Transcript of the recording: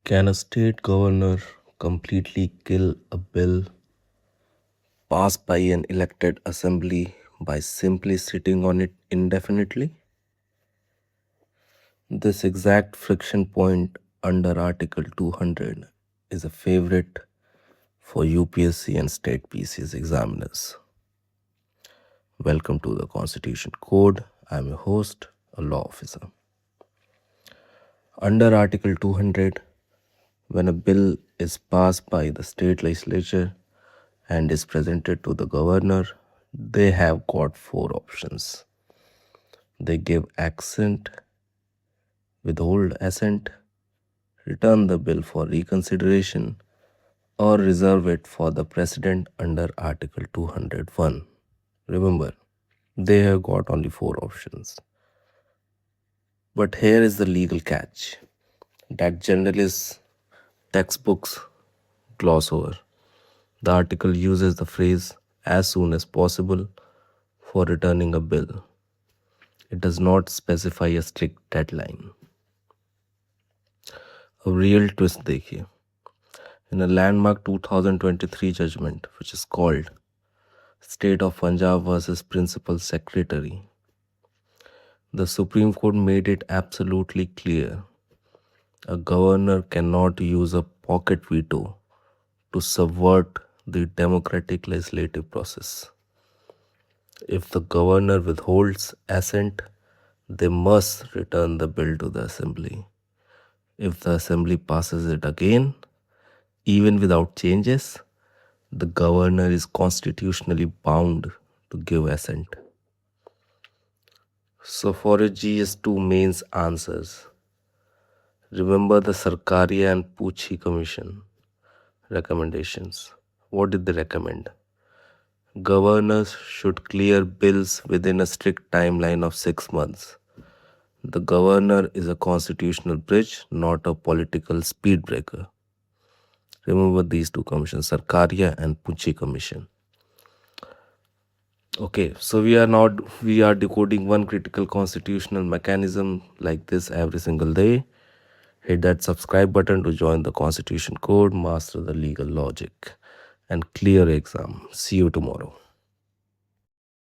Can a state governor completely kill a bill passed by an elected assembly by simply sitting on it indefinitely? This exact friction point under Article 200 is a favorite for UPSC and state PCS examiners. Welcome to the Constitution Code. I am your host, a law officer. Under Article 200, when a bill is passed by the state legislature and is presented to the governor, they have got four options. They give assent, withhold assent, return the bill for reconsideration, or reserve it for the president under Article 201. Remember, they have got only four options. But here is the legal catch that journalists, textbooks gloss over. The article uses the phrase as soon as possible for returning a bill. It does not specify a strict deadline. A real twist देखिए. In a landmark 2023 judgment, which is called State of Punjab versus Principal Secretary, the Supreme Court made it absolutely clear a governor cannot use a pocket veto to subvert the democratic legislative process. If the governor withholds assent, they must return the bill to the assembly. If the assembly passes it again, even without changes, the governor is constitutionally bound to give assent. So for your GS2 mains answers, remember the Sarkaria and Pucci Commission recommendations. What did they recommend? Governors should clear bills within a strict timeline of 6 months. The governor is a constitutional bridge, not a political speed breaker. Remember these two commissions, Sarkaria and Pucci Commission. Okay, so we are decoding one critical constitutional mechanism like this every single day. Hit that subscribe button to join the Constitution Code, master the legal logic, and clear exam. See you tomorrow.